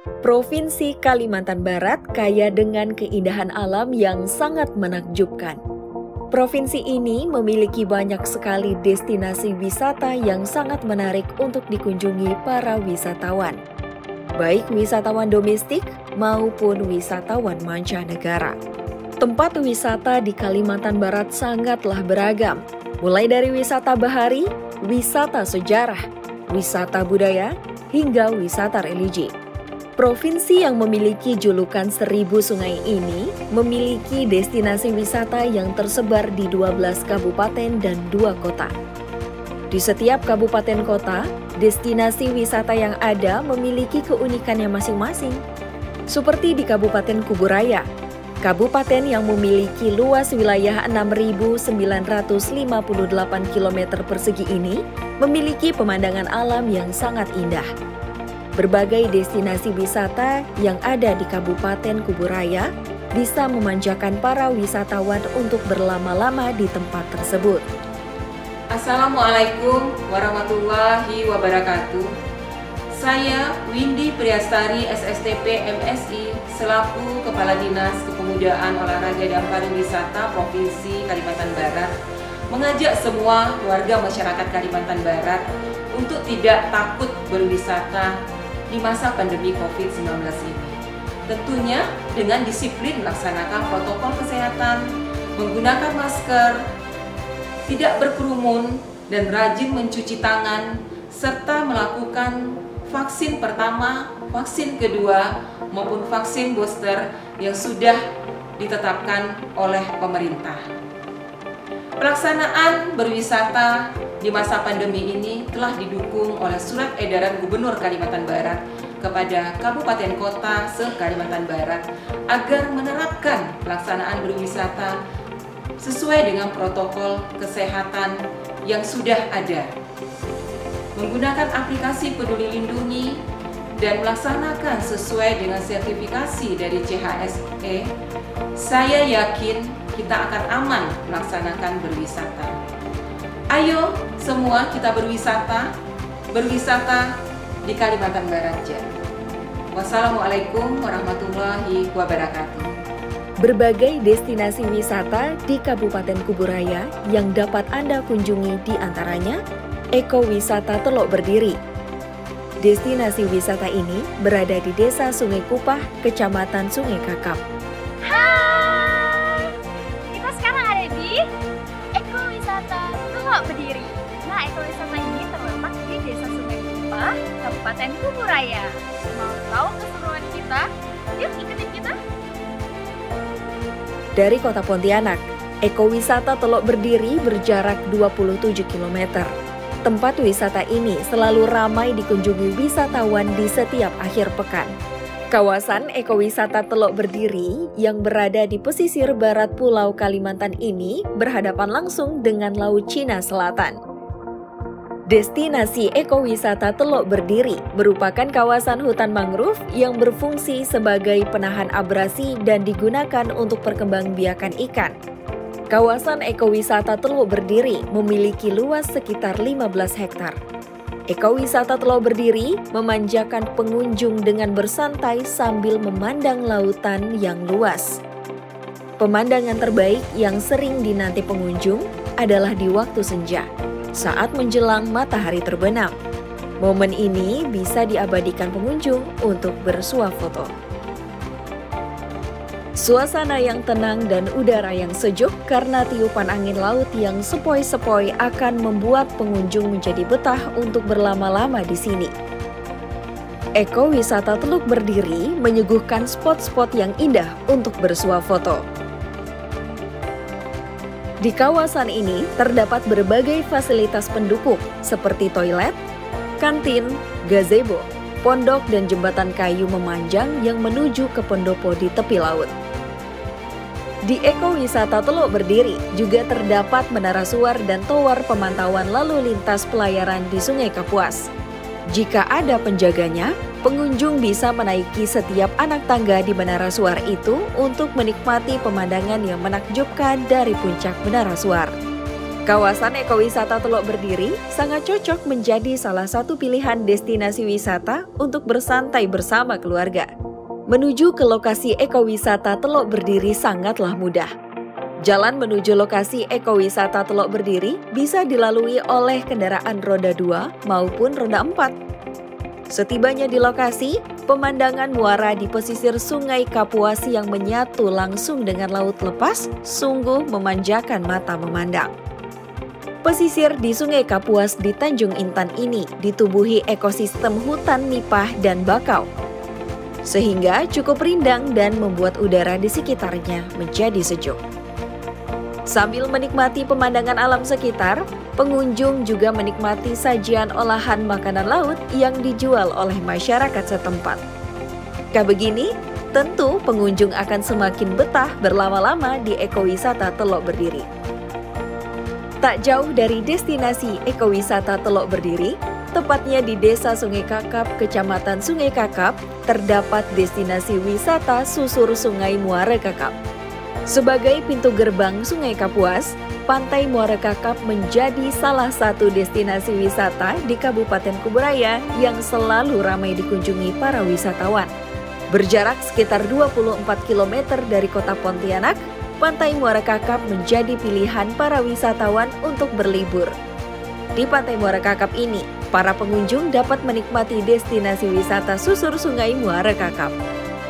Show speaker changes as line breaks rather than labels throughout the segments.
Provinsi Kalimantan Barat kaya dengan keindahan alam yang sangat menakjubkan. Provinsi ini memiliki banyak sekali destinasi wisata yang sangat menarik untuk dikunjungi para wisatawan, baik wisatawan domestik maupun wisatawan mancanegara. Tempat wisata di Kalimantan Barat sangatlah beragam, mulai dari wisata bahari, wisata sejarah, wisata budaya, hingga wisata religi. Provinsi yang memiliki julukan 1000 sungai ini memiliki destinasi wisata yang tersebar di 12 kabupaten dan 2 kota. Di setiap kabupaten kota, destinasi wisata yang ada memiliki keunikannya masing-masing. Seperti di Kabupaten Kuburaya, kabupaten yang memiliki luas wilayah 6.958 km persegi ini memiliki pemandangan alam yang sangat indah. Berbagai destinasi wisata yang ada di Kabupaten Kuburaya bisa memanjakan para wisatawan untuk berlama-lama di tempat tersebut.
Assalamualaikum warahmatullahi wabarakatuh. Saya Windy Priastari SSTP MSI selaku Kepala Dinas Kepemudaan Olahraga dan Pariwisata Provinsi Kalimantan Barat mengajak semua warga masyarakat Kalimantan Barat untuk tidak takut berwisata di masa pandemi COVID-19 ini. Tentunya dengan disiplin melaksanakan protokol kesehatan, menggunakan masker, tidak berkerumun, dan rajin mencuci tangan, serta melakukan vaksin pertama, vaksin kedua, maupun vaksin booster yang sudah ditetapkan oleh pemerintah. Pelaksanaan berwisata di masa pandemi ini telah didukung oleh Surat Edaran Gubernur Kalimantan Barat kepada kabupaten kota se-Kalimantan Barat agar menerapkan pelaksanaan berwisata sesuai dengan protokol kesehatan yang sudah ada. Menggunakan aplikasi Peduli Lindungi dan melaksanakan sesuai dengan sertifikasi dari CHSE, saya yakin kita akan aman melaksanakan berwisata. Ayo semua kita berwisata di Kalimantan Barat. Wassalamualaikum warahmatullahi wabarakatuh.
Berbagai destinasi wisata di Kabupaten Kuburaya yang dapat Anda kunjungi di antaranya Ekowisata Teluk Berdiri. Destinasi wisata ini berada di Desa Sungai Kupah, Kecamatan Sungai Kakap.
Hai, kita sekarang ada di Ekowisata Teluk Berdiri. Nah, ekowisata ini terletak di Desa Sungai Kupah, Kabupaten Kuburaya. Mau tahu keseruan kita? Yuk ikutin kita.
Dari kota Pontianak, Ekowisata Teluk Berdiri berjarak 27 km. Tempat wisata ini selalu ramai dikunjungi wisatawan di setiap akhir pekan. Kawasan Ekowisata Teluk Berdiri yang berada di pesisir barat Pulau Kalimantan ini berhadapan langsung dengan Laut Cina Selatan. Destinasi Ekowisata Teluk Berdiri merupakan kawasan hutan mangrove yang berfungsi sebagai penahan abrasi dan digunakan untuk perkembangbiakan ikan. Kawasan Ekowisata Teluk Berdiri memiliki luas sekitar 15 hektar. Ekowisata Teluk Berdiri memanjakan pengunjung dengan bersantai sambil memandang lautan yang luas. Pemandangan terbaik yang sering dinanti pengunjung adalah di waktu senja, saat menjelang matahari terbenam. Momen ini bisa diabadikan pengunjung untuk bersuah foto. Suasana yang tenang dan udara yang sejuk karena tiupan angin laut yang sepoi-sepoi akan membuat pengunjung menjadi betah untuk berlama-lama di sini. Ekowisata Teluk Berdiri menyuguhkan spot-spot yang indah untuk bersuah foto. Di kawasan ini terdapat berbagai fasilitas pendukung seperti toilet, kantin, gazebo, pondok dan jembatan kayu memanjang yang menuju ke pendopo di tepi laut. Di Ekowisata Teluk Berdiri juga terdapat menara suar dan tower pemantauan lalu lintas pelayaran di Sungai Kapuas. Jika ada penjaganya, pengunjung bisa menaiki setiap anak tangga di menara suar itu untuk menikmati pemandangan yang menakjubkan dari puncak menara suar. Kawasan ekowisata Teluk Berdiri sangat cocok menjadi salah satu pilihan destinasi wisata untuk bersantai bersama keluarga. Menuju ke lokasi ekowisata Teluk Berdiri sangatlah mudah. Jalan menuju lokasi ekowisata Teluk Berdiri bisa dilalui oleh kendaraan roda 2 maupun roda 4. Setibanya di lokasi, pemandangan muara di pesisir Sungai Kapuas yang menyatu langsung dengan laut lepas sungguh memanjakan mata memandang. Pesisir di Sungai Kapuas di Tanjung Intan ini ditubuhi ekosistem hutan nipah dan bakau, sehingga cukup rindang dan membuat udara di sekitarnya menjadi sejuk. Sambil menikmati pemandangan alam sekitar, pengunjung juga menikmati sajian olahan makanan laut yang dijual oleh masyarakat setempat. Begini, tentu pengunjung akan semakin betah berlama-lama di ekowisata Teluk Berdiri. Tak jauh dari destinasi ekowisata Teluk Berdiri, tepatnya di Desa Sungai Kakap, Kecamatan Sungai Kakap, terdapat destinasi wisata susur Sungai Muara Kakap. Sebagai pintu gerbang Sungai Kapuas, Pantai Muara Kakap menjadi salah satu destinasi wisata di Kabupaten Kuburaya yang selalu ramai dikunjungi para wisatawan. Berjarak sekitar 24 km dari kota Pontianak, Pantai Muara Kakap menjadi pilihan para wisatawan untuk berlibur. Di Pantai Muara Kakap ini, para pengunjung dapat menikmati destinasi wisata susur Sungai Muara Kakap.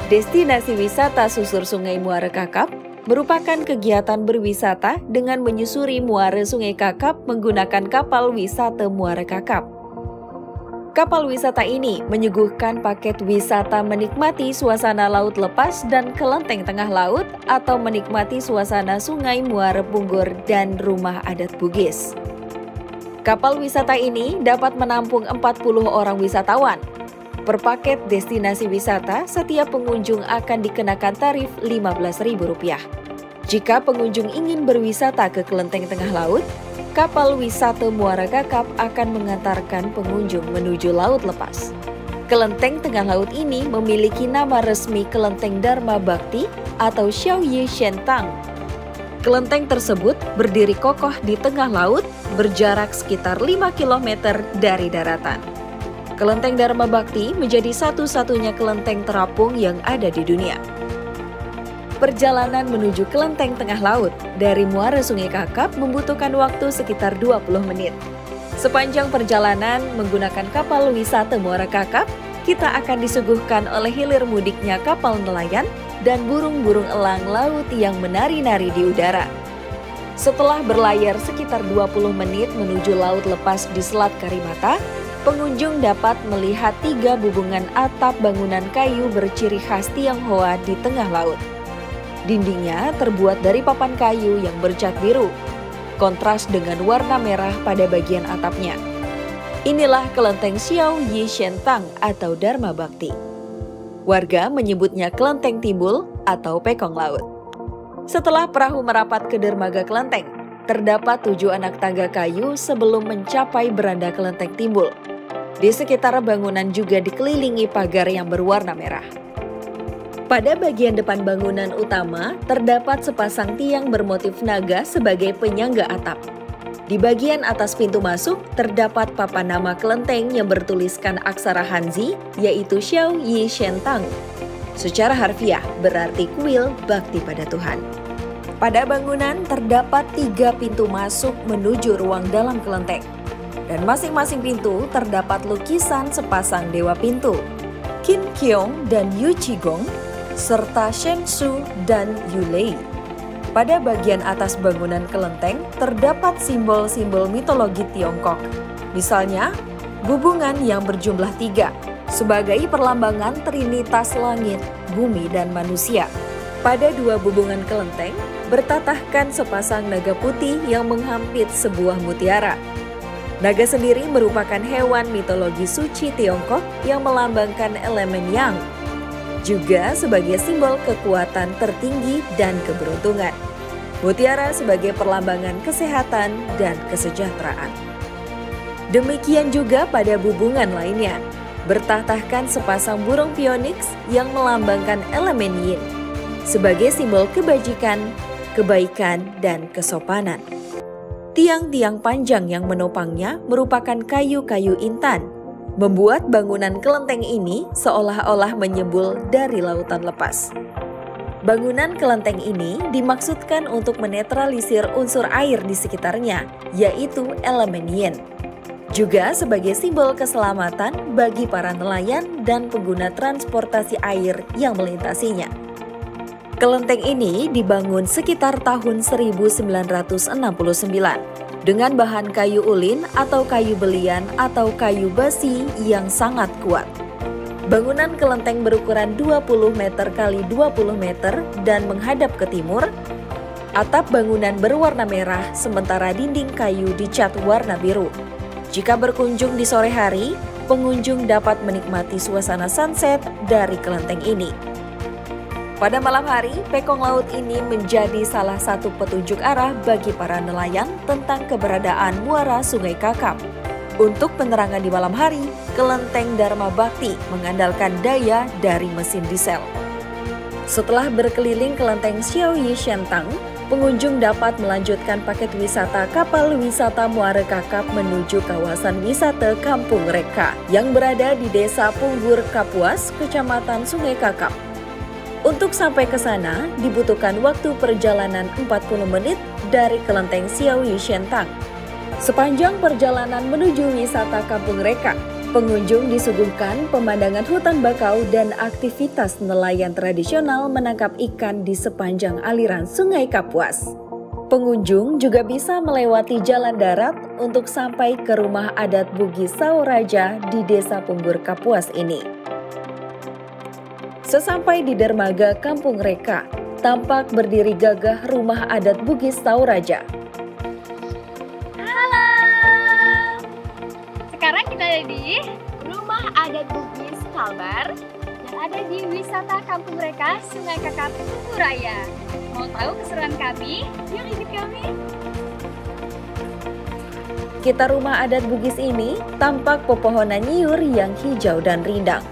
Destinasi wisata susur Sungai Muara Kakap merupakan kegiatan berwisata dengan menyusuri muara Sungai Kakap menggunakan kapal wisata Muara Kakap. Kapal wisata ini menyuguhkan paket wisata menikmati suasana laut lepas dan kelenteng tengah laut atau menikmati suasana Sungai Muara Punggur dan rumah adat Bugis. Kapal wisata ini dapat menampung 40 orang wisatawan. Per paket destinasi wisata, setiap pengunjung akan dikenakan tarif Rp15.000. Jika pengunjung ingin berwisata ke kelenteng tengah laut, kapal wisata Muara Kakap akan mengantarkan pengunjung menuju laut lepas. Kelenteng tengah laut ini memiliki nama resmi Kelenteng Dharma Bakti atau Xiaoyi Shentang. Kelenteng tersebut berdiri kokoh di tengah laut, berjarak sekitar 5 km dari daratan. Kelenteng Dharma Bakti menjadi satu-satunya kelenteng terapung yang ada di dunia. Perjalanan menuju kelenteng tengah laut dari muara Sungai Kakap membutuhkan waktu sekitar 20 menit. Sepanjang perjalanan menggunakan kapal wisata Muara Kakap, kita akan disuguhkan oleh hilir mudiknya kapal nelayan dan burung-burung elang laut yang menari-nari di udara. Setelah berlayar sekitar 20 menit menuju laut lepas di Selat Karimata, pengunjung dapat melihat 3 bubungan atap bangunan kayu berciri khas Tionghoa di tengah laut. Dindingnya terbuat dari papan kayu yang bercat biru, kontras dengan warna merah pada bagian atapnya. Inilah kelenteng Xiaoyi Shentang atau Dharma Bakti. Warga menyebutnya kelenteng timbul atau pekong laut. Setelah perahu merapat ke dermaga kelenteng, terdapat 7 anak tangga kayu sebelum mencapai beranda kelenteng timbul. Di sekitar bangunan juga dikelilingi pagar yang berwarna merah. Pada bagian depan bangunan utama, terdapat sepasang tiang bermotif naga sebagai penyangga atap. Di bagian atas pintu masuk, terdapat papan nama kelenteng yang bertuliskan aksara Hanzi, yaitu Xiaoyi Shentang. Secara harfiah, berarti kuil bakti pada Tuhan. Pada bangunan, terdapat 3 pintu masuk menuju ruang dalam kelenteng. Dan masing-masing pintu terdapat lukisan sepasang dewa pintu, Qin Qiong dan Yu Qigong, serta Shen Su dan Yulei. Pada bagian atas bangunan kelenteng terdapat simbol-simbol mitologi Tiongkok. Misalnya, gubungan yang berjumlah 3 sebagai perlambangan trinitas langit, bumi, dan manusia. Pada 2 bubungan kelenteng bertatahkan sepasang naga putih yang menghampit sebuah mutiara. Naga sendiri merupakan hewan mitologi suci Tiongkok yang melambangkan elemen yang, juga sebagai simbol kekuatan tertinggi dan keberuntungan. Mutiara sebagai perlambangan kesehatan dan kesejahteraan. Demikian juga pada bubungan lainnya, bertatahkan sepasang burung phoenix yang melambangkan elemen yin, sebagai simbol kebajikan, kebaikan, dan kesopanan. Tiang-tiang panjang yang menopangnya merupakan kayu-kayu intan, membuat bangunan kelenteng ini seolah-olah menyembul dari lautan lepas. Bangunan kelenteng ini dimaksudkan untuk menetralisir unsur air di sekitarnya, yaitu elemen yin. Juga sebagai simbol keselamatan bagi para nelayan dan pengguna transportasi air yang melintasinya. Kelenteng ini dibangun sekitar tahun 1969 dengan bahan kayu ulin atau kayu belian atau kayu basi yang sangat kuat. Bangunan kelenteng berukuran 20 meter kali 20 meter dan menghadap ke timur. Atap bangunan berwarna merah sementara dinding kayu dicat warna biru. Jika berkunjung di sore hari, pengunjung dapat menikmati suasana sunset dari kelenteng ini. Pada malam hari, pekong laut ini menjadi salah satu petunjuk arah bagi para nelayan tentang keberadaan muara Sungai Kakap. Untuk penerangan di malam hari, kelenteng Dharma Bakti mengandalkan daya dari mesin diesel. Setelah berkeliling kelenteng Xiao Yi Shentang, pengunjung dapat melanjutkan paket wisata kapal wisata Muara Kakap menuju kawasan wisata Kampung Reka yang berada di Desa Punggur Kapuas, Kecamatan Sungai Kakap. Untuk sampai ke sana, dibutuhkan waktu perjalanan 40 menit dari kelenteng Xiao Yi Shentang. Sepanjang perjalanan menuju wisata Kampung Reka, pengunjung disuguhkan pemandangan hutan bakau dan aktivitas nelayan tradisional menangkap ikan di sepanjang aliran Sungai Kapuas. Pengunjung juga bisa melewati jalan darat untuk sampai ke rumah adat Bugis Saoraja di Desa Punggur Kapuas ini. Sesampai di dermaga Kampung Reka, tampak berdiri gagah rumah adat Bugis Saoraja.
Halo! Sekarang kita ada di rumah adat Bugis Kalbar yang ada di wisata Kampung Reka, Sungai Kakap, Kuburaya. Mau tahu keseruan kami? Yuk ikut kami!
Sekitar rumah adat Bugis ini tampak pepohonan nyiur yang hijau dan rindang.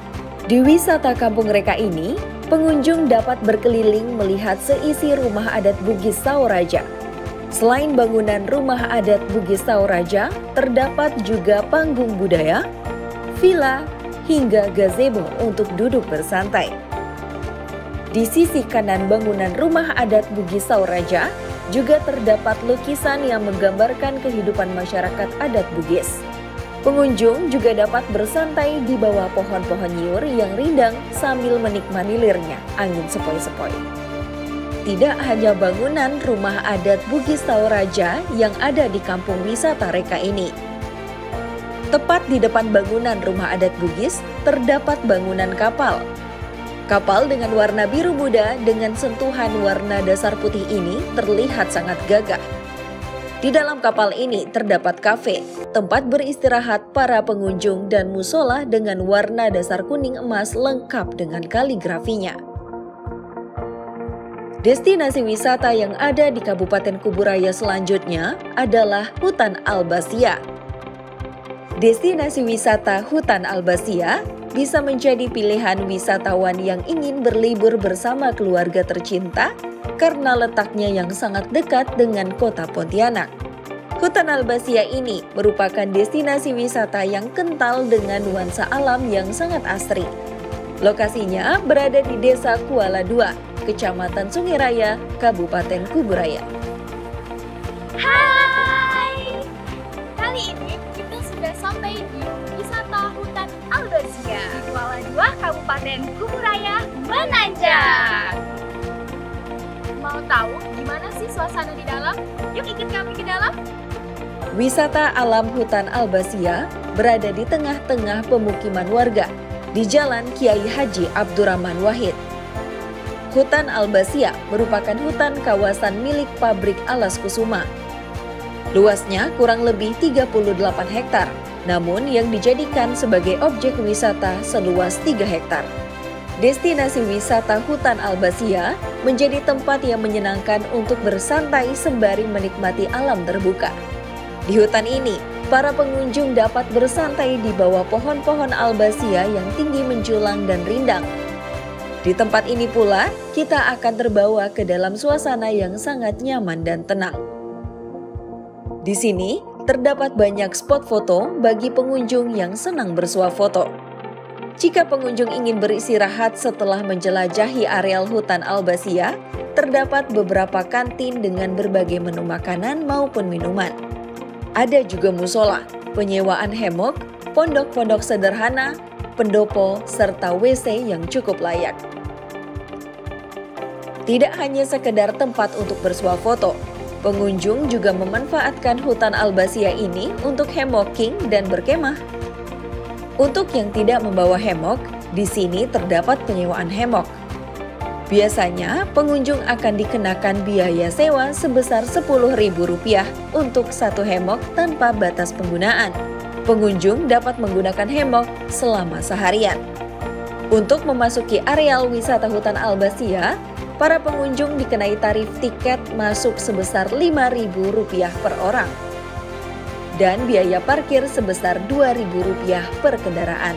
Di wisata Kampung Reka ini, pengunjung dapat berkeliling melihat seisi rumah adat Bugis Saoraja. Selain bangunan rumah adat Bugis Saoraja, terdapat juga panggung budaya, villa, hingga gazebo untuk duduk bersantai. Di sisi kanan bangunan rumah adat Bugis Saoraja, juga terdapat lukisan yang menggambarkan kehidupan masyarakat adat Bugis. Pengunjung juga dapat bersantai di bawah pohon-pohon nyiur yang rindang sambil menikmati lirnya angin sepoi-sepoi. Tidak hanya bangunan rumah adat Bugis Saoraja yang ada di kampung wisata Reka ini. Tepat di depan bangunan rumah adat Bugis terdapat bangunan kapal. Kapal dengan warna biru muda dengan sentuhan warna dasar putih ini terlihat sangat gagah. Di dalam kapal ini terdapat kafe, tempat beristirahat para pengunjung dan musola dengan warna dasar kuning emas lengkap dengan kaligrafinya. Destinasi wisata yang ada di Kabupaten Kuburaya selanjutnya adalah Hutan Albasia. Destinasi wisata Hutan Albasia bisa menjadi pilihan wisatawan yang ingin berlibur bersama keluarga tercinta karena letaknya yang sangat dekat dengan kota Pontianak. Hutan Albasia ini merupakan destinasi wisata yang kental dengan nuansa alam yang sangat asri. Lokasinya berada di Desa Kuala II, Kecamatan Sungai Raya, Kabupaten Kuburaya.
Hai! Kali ini kita sudah sampai di wisata Hutan Albasia, Kuala II, Kabupaten Kuburaya, Menanjak. Mau tahu gimana sih suasana di dalam? Yuk ikut kami ke dalam.
Wisata alam Hutan Albasia berada di tengah-tengah pemukiman warga di Jalan Kiai Haji Abdurrahman Wahid. Hutan Albasia merupakan hutan kawasan milik pabrik Alas Kusuma. Luasnya kurang lebih 38 hektar, namun yang dijadikan sebagai objek wisata seluas 3 hektar. Destinasi wisata Hutan Albasia menjadi tempat yang menyenangkan untuk bersantai sembari menikmati alam terbuka. Di hutan ini, para pengunjung dapat bersantai di bawah pohon-pohon albasia yang tinggi menjulang dan rindang. Di tempat ini pula, kita akan terbawa ke dalam suasana yang sangat nyaman dan tenang. Di sini terdapat banyak spot foto bagi pengunjung yang senang bersuah foto. Jika pengunjung ingin beristirahat setelah menjelajahi areal hutan Al-Basiyah, terdapat beberapa kantin dengan berbagai menu makanan maupun minuman. Ada juga musola, penyewaan hemok, pondok-pondok sederhana, pendopo, serta WC yang cukup layak. Tidak hanya sekedar tempat untuk bersuah foto, pengunjung juga memanfaatkan hutan Al-Basiyah ini untuk hammocking dan berkemah. Untuk yang tidak membawa hammock, di sini terdapat penyewaan hammock. Biasanya, pengunjung akan dikenakan biaya sewa sebesar Rp10.000 untuk satu hammock tanpa batas penggunaan. Pengunjung dapat menggunakan hammock selama seharian. Untuk memasuki areal wisata hutan Al-Basiyah, para pengunjung dikenai tarif tiket masuk sebesar Rp5.000 per orang dan biaya parkir sebesar Rp2.000 per kendaraan.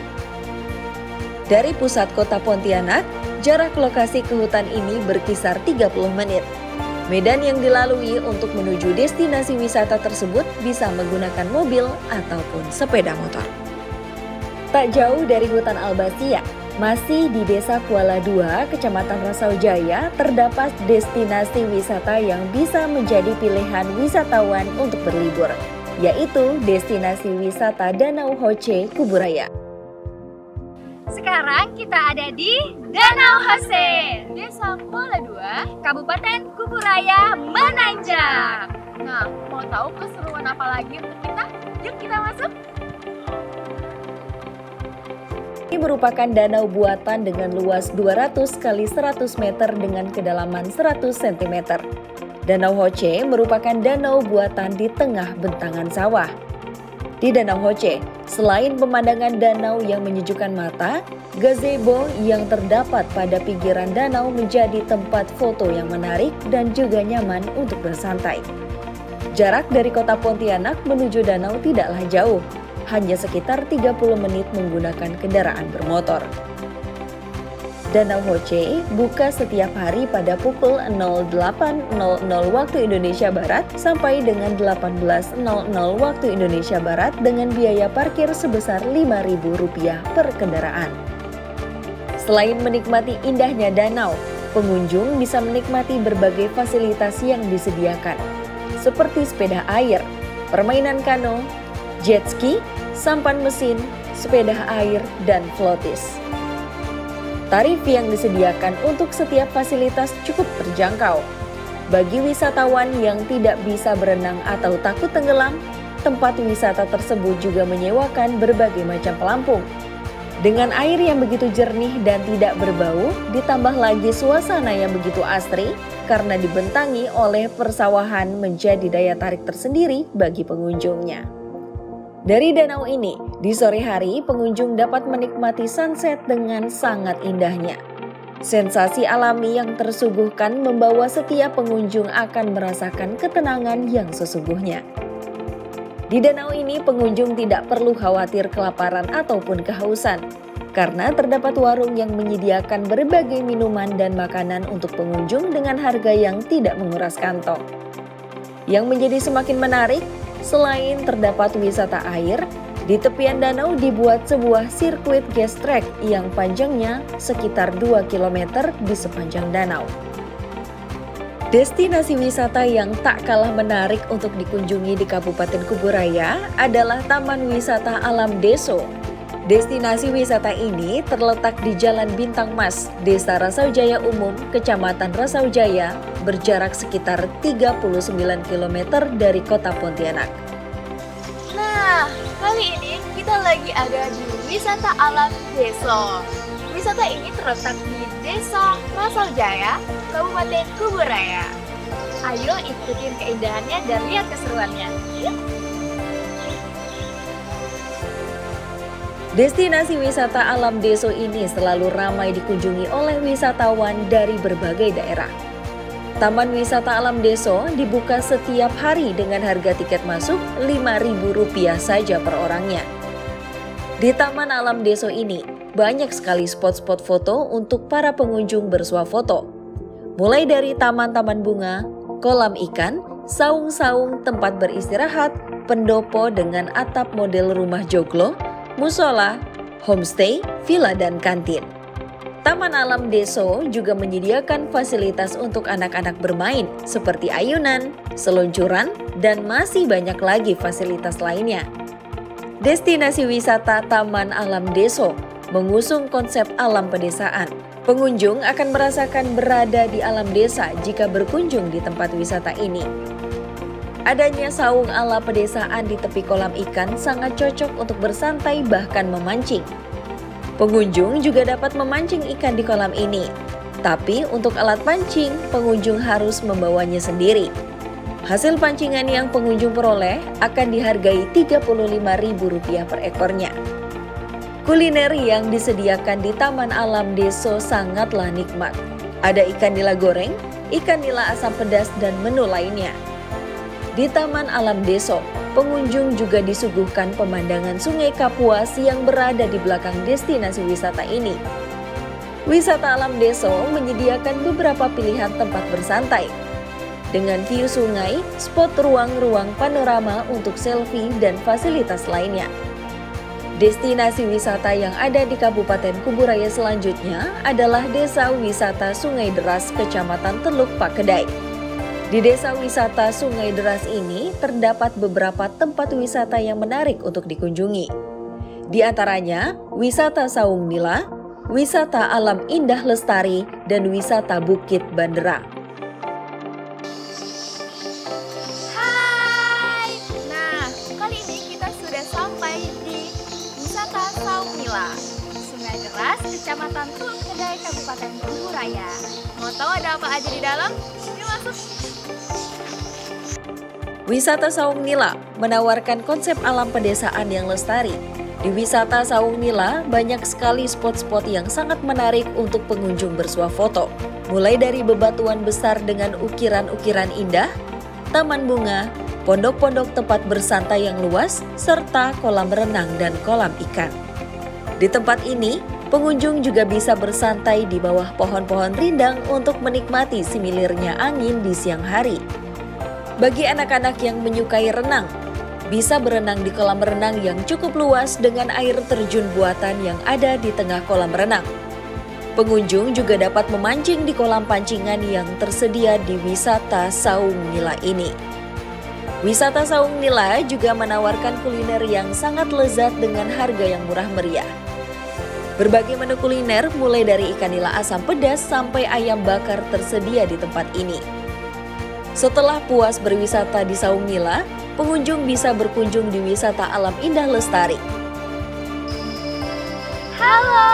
Dari pusat kota Pontianak, jarak lokasi ke hutan ini berkisar 30 menit. Medan yang dilalui untuk menuju destinasi wisata tersebut bisa menggunakan mobil ataupun sepeda motor. Tak jauh dari hutan Al-Basiyah, masih di Desa Kuala II, Kecamatan Rasaujaya, terdapat destinasi wisata yang bisa menjadi pilihan wisatawan untuk berlibur, yaitu destinasi wisata Danau Hoce Kuburaya.
Sekarang kita ada di Danau Hoce, Desa Kuala II, Kabupaten Kuburaya, Menanjak. Nah, mau tahu keseruan apa lagi untuk kita? Yuk kita masuk.
Ini merupakan danau buatan dengan luas 200 x 100 meter dengan kedalaman 100 cm. Danau Hoce merupakan danau buatan di tengah bentangan sawah. Di Danau Hoce, selain pemandangan danau yang menyejukkan mata, gazebo yang terdapat pada pinggiran danau menjadi tempat foto yang menarik dan juga nyaman untuk bersantai. Jarak dari kota Pontianak menuju danau tidaklah jauh, hanya sekitar 30 menit menggunakan kendaraan bermotor. Danau Hoce buka setiap hari pada pukul 08.00 waktu Indonesia Barat sampai dengan 18.00 waktu Indonesia Barat dengan biaya parkir sebesar Rp5.000 per kendaraan. Selain menikmati indahnya danau, pengunjung bisa menikmati berbagai fasilitas yang disediakan, seperti sepeda air, permainan kano, jet ski, sampan mesin, sepeda air, dan floatis. Tarif yang disediakan untuk setiap fasilitas cukup terjangkau. Bagi wisatawan yang tidak bisa berenang atau takut tenggelam, tempat wisata tersebut juga menyewakan berbagai macam pelampung. Dengan air yang begitu jernih dan tidak berbau, ditambah lagi suasana yang begitu asri karena dibentangi oleh persawahan menjadi daya tarik tersendiri bagi pengunjungnya. Dari danau ini, di sore hari pengunjung dapat menikmati sunset dengan sangat indahnya. Sensasi alami yang tersuguhkan membawa setiap pengunjung akan merasakan ketenangan yang sesungguhnya. Di danau ini pengunjung tidak perlu khawatir kelaparan ataupun kehausan, karena terdapat warung yang menyediakan berbagai minuman dan makanan untuk pengunjung dengan harga yang tidak menguras kantong. Yang menjadi semakin menarik, selain terdapat wisata air, di tepian danau dibuat sebuah sirkuit gas track yang panjangnya sekitar 2 km di sepanjang danau. Destinasi wisata yang tak kalah menarik untuk dikunjungi di Kabupaten Kuburaya adalah Taman Wisata Alam Deso. Destinasi wisata ini terletak di Jalan Bintang Mas, Desa Rasaujaya Umum, Kecamatan Rasaujaya, berjarak sekitar 39 km dari kota Pontianak.
Nah, kali ini kita lagi ada di Wisata Alam Deso. Wisata ini terletak di Desa Rasaujaya, Kabupaten Kuburaya. Ayo ikutin keindahannya dan lihat keseruannya. Yuk.
Destinasi wisata alam Deso ini selalu ramai dikunjungi oleh wisatawan dari berbagai daerah. Taman Wisata Alam Deso dibuka setiap hari dengan harga tiket masuk Rp5.000 saja per orangnya. Di Taman Alam Deso ini, banyak sekali spot-spot foto untuk para pengunjung bersuah foto. Mulai dari taman-taman bunga, kolam ikan, saung-saung tempat beristirahat, pendopo dengan atap model rumah joglo, musola, homestay, villa, dan kantin. Taman Alam Deso juga menyediakan fasilitas untuk anak-anak bermain seperti ayunan, seluncuran, dan masih banyak lagi fasilitas lainnya. Destinasi wisata Taman Alam Deso mengusung konsep alam pedesaan. Pengunjung akan merasakan berada di alam desa jika berkunjung di tempat wisata ini. Adanya saung ala pedesaan di tepi kolam ikan sangat cocok untuk bersantai bahkan memancing. Pengunjung juga dapat memancing ikan di kolam ini. Tapi untuk alat pancing, pengunjung harus membawanya sendiri. Hasil pancingan yang pengunjung peroleh akan dihargai Rp35.000 per ekornya. Kuliner yang disediakan di Taman Alam Deso sangatlah nikmat. Ada ikan nila goreng, ikan nila asam pedas, dan menu lainnya. Di Taman Alam Deso, pengunjung juga disuguhkan pemandangan Sungai Kapuas yang berada di belakang destinasi wisata ini. Wisata Alam Deso menyediakan beberapa pilihan tempat bersantai. Dengan view sungai, spot ruang-ruang panorama untuk selfie, dan fasilitas lainnya. Destinasi wisata yang ada di Kabupaten Kuburaya selanjutnya adalah Desa Wisata Sungai Deras, Kecamatan Teluk Pakedai. Di Desa Wisata Sungai Deras ini terdapat beberapa tempat wisata yang menarik untuk dikunjungi. Di antaranya, wisata Saung Nila, wisata alam indah lestari, dan wisata Bukit Bandera.
Hai! Nah, kali ini kita sudah sampai di wisata Saung Nila, Sungai Deras, Kecamatan Teluk Kedai, Kabupaten Kuburaya. Mau tahu ada apa aja di dalam? Yuk masuk!
Wisata Saung Nila menawarkan konsep alam pedesaan yang lestari. Di wisata Saung Nila banyak sekali spot-spot yang sangat menarik untuk pengunjung bersuah foto. Mulai dari bebatuan besar dengan ukiran-ukiran indah, taman bunga, pondok-pondok tempat bersantai yang luas, serta kolam renang dan kolam ikan. Di tempat ini, pengunjung juga bisa bersantai di bawah pohon-pohon rindang untuk menikmati semilirnya angin di siang hari. Bagi anak-anak yang menyukai renang, bisa berenang di kolam renang yang cukup luas dengan air terjun buatan yang ada di tengah kolam renang. Pengunjung juga dapat memancing di kolam pancingan yang tersedia di wisata Saung Nila ini. Wisata Saung Nila juga menawarkan kuliner yang sangat lezat dengan harga yang murah meriah. Berbagai menu kuliner mulai dari ikan nila asam pedas sampai ayam bakar tersedia di tempat ini. Setelah puas berwisata di Saung Nila, pengunjung bisa berkunjung di wisata alam indah lestari.
Halo!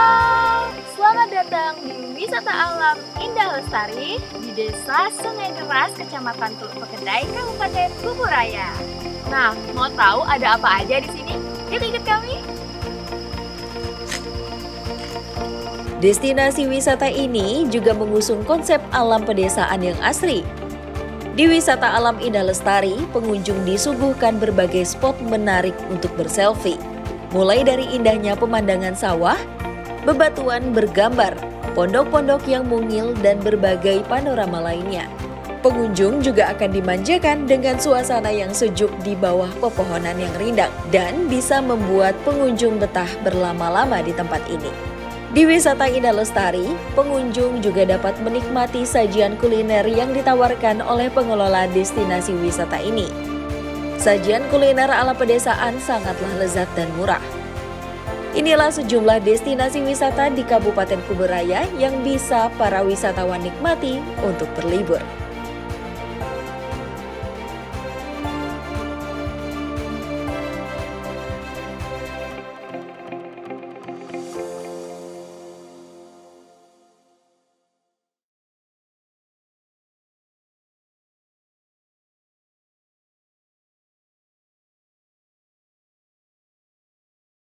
Selamat datang di wisata alam indah lestari di Desa Sungai Deras, Kecamatan Teluk Pakedai, Kabupaten Kuburaya. Nah, mau tahu ada apa aja di sini? Yuk ikut kami!
Destinasi wisata ini juga mengusung konsep alam pedesaan yang asri. Di wisata alam indah lestari, pengunjung disuguhkan berbagai spot menarik untuk berselfie. Mulai dari indahnya pemandangan sawah, bebatuan bergambar, pondok-pondok yang mungil, dan berbagai panorama lainnya. Pengunjung juga akan dimanjakan dengan suasana yang sejuk di bawah pepohonan yang rindang dan bisa membuat pengunjung betah berlama-lama di tempat ini. Di wisata indah lestari, pengunjung juga dapat menikmati sajian kuliner yang ditawarkan oleh pengelola destinasi wisata ini. Sajian kuliner ala pedesaan sangatlah lezat dan murah. Inilah sejumlah destinasi wisata di Kabupaten Kuburaya yang bisa para wisatawan nikmati untuk berlibur.